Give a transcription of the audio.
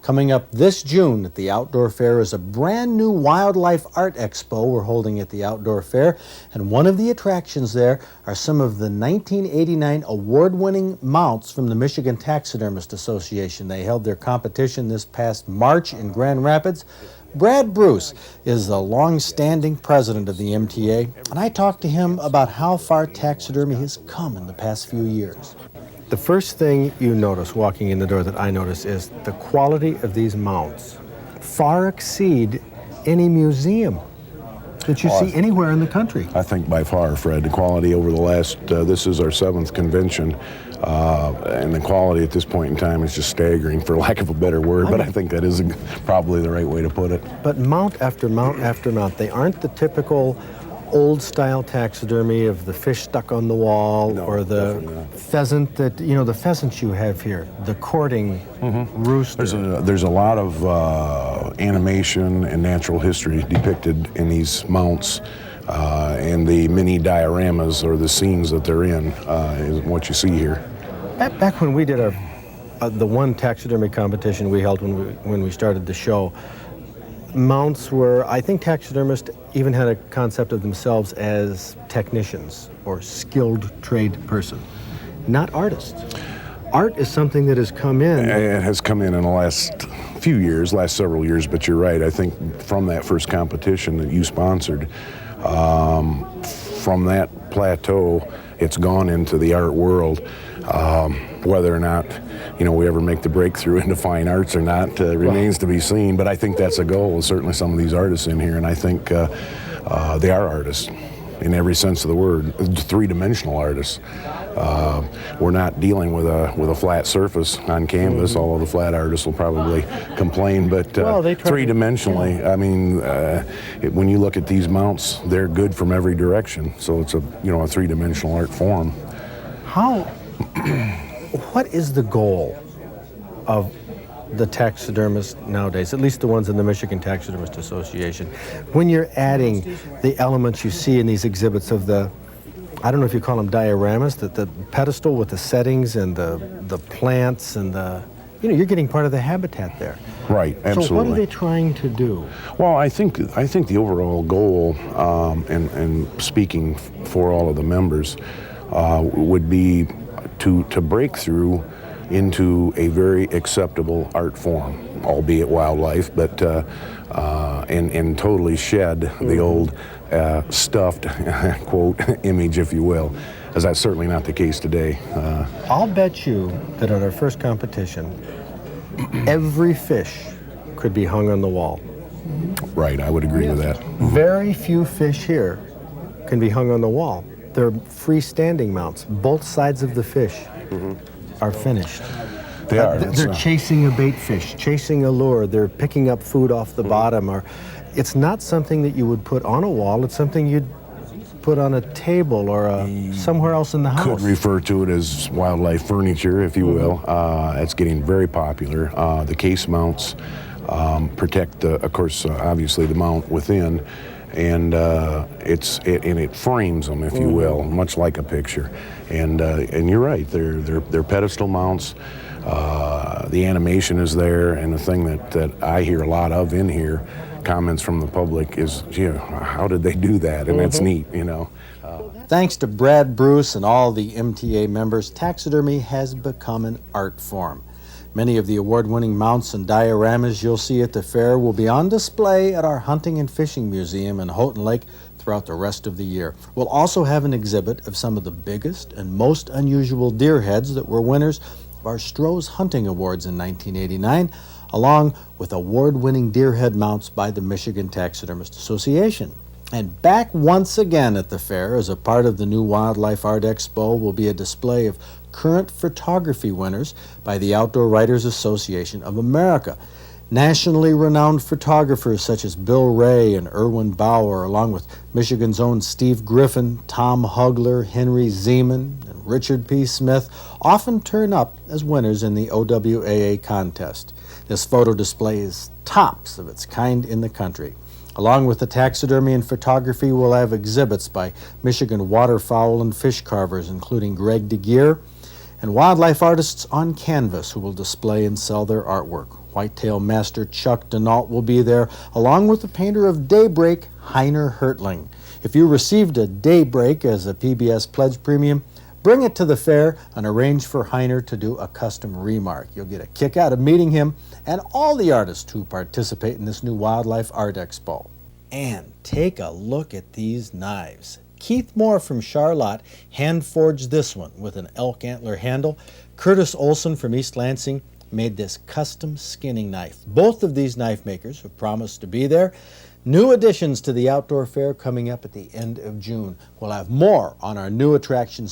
Coming up this June at the Outdoor Fair is a brand new wildlife art expo we're holding at the Outdoor Fair. And one of the attractions there are some of the 1989 award-winning mounts from the Michigan Taxidermist Association. They held their competition this past March in Grand Rapids. Brad Bruce is the long-standing president of the MTA, and I talked to him about how far taxidermy has come in the past few years. The first thing you notice walking in the door that I notice is the quality of these mounts far exceed any museum that you see anywhere in the country. I think by far, Fred, the quality over the last, this is our 7th convention, and the quality at this point in time is just staggering, for lack of a better word, but I think that is probably the right way to put it. But mount after mount after mount, they aren't the typical old-style taxidermy of the fish stuck on the wall, or the pheasant that, you know, the pheasants you have here, the courting rooster. There's a lot of animation and natural history depicted in these mounts, and the mini dioramas, or the scenes that they're in, is what you see here. Back when we did the one taxidermy competition we held when we started the show, mounts were, I think taxidermists even had a concept of themselves as technicians or skilled trade person, not artists. Art is something that has come in. It has come in the last few years, last several years, but you're right. I think from that first competition that you sponsored, from that plateau, it's gone into the art world. Whether or not, you know, we ever make the breakthrough into fine arts or not remains to be seen, but I think that's a goal, certainly some of these artists in here, and I think they are artists in every sense of the word, three-dimensional artists. We're not dealing with a flat surface on canvas, although the flat artists will probably complain, but three-dimensionally, I mean, when you look at these mounts, they're good from every direction, so it's a three-dimensional art form. What is the goal of the taxidermists nowadays, at least the ones in the Michigan Taxidermist Association, when you're adding the elements you see in these exhibits of the, I don't know if you call them dioramas, the pedestal with the settings and the plants and you're getting part of the habitat there. Right, absolutely. So what are they trying to do? Well, I think the overall goal, and speaking for all of the members, would be to break through into a very acceptable art form, albeit wildlife, but and totally shed the old stuffed quote image, if you will, as that's certainly not the case today. I'll bet you that at our first competition, every fish could be hung on the wall. Right, I would agree with that. Very few fish here can be hung on the wall. They're freestanding mounts. Both sides of the fish are finished. They are. They're chasing a bait fish, chasing a lure. They're picking up food off the bottom. Or it's not something that you would put on a wall. It's something you'd put on a table or somewhere else in the house. Could refer to it as wildlife furniture, if you will. It's getting very popular. The case mounts protect, of course, obviously the mount within. And it frames them, if you will, much like a picture. And you're right, they're pedestal mounts. The animation is there, and the thing that I hear a lot of in here, comments from the public, is, how did they do that? And that's neat, Thanks to Brad Bruce and all the MTA members, taxidermy has become an art form. Many of the award-winning mounts and dioramas you'll see at the fair will be on display at our Hunting and Fishing Museum in Houghton Lake throughout the rest of the year. We'll also have an exhibit of some of the biggest and most unusual deer heads that were winners of our Stroh's Hunting Awards in 1989, along with award-winning deer head mounts by the Michigan Taxidermist Association. And back once again at the fair as a part of the new Wildlife Art Expo will be a display of current photography winners by the Outdoor Writers Association of America. Nationally renowned photographers such as Bill Ray and Irwin Bauer, along with Michigan's own Steve Griffin, Tom Hugler, Henry Zeman, and Richard P. Smith, often turn up as winners in the OWAA contest. This photo display is tops of its kind in the country. Along with the taxidermy and photography, we'll have exhibits by Michigan waterfowl and fish carvers, including Greg DeGeer, and wildlife artists on canvas who will display and sell their artwork. Whitetail master Chuck Denault will be there, along with the painter of Daybreak, Heiner Hertling. If you received a Daybreak as a PBS Pledge Premium, bring it to the fair and arrange for Heiner to do a custom remark. You'll get a kick out of meeting him and all the artists who participate in this new Wildlife Art Expo. And take a look at these knives. Keith Moore from Charlotte hand-forged this one with an elk antler handle. Curtis Olson from East Lansing made this custom skinning knife. Both of these knife makers have promised to be there. New additions to the outdoor fair coming up at the end of June. We'll have more on our new attractions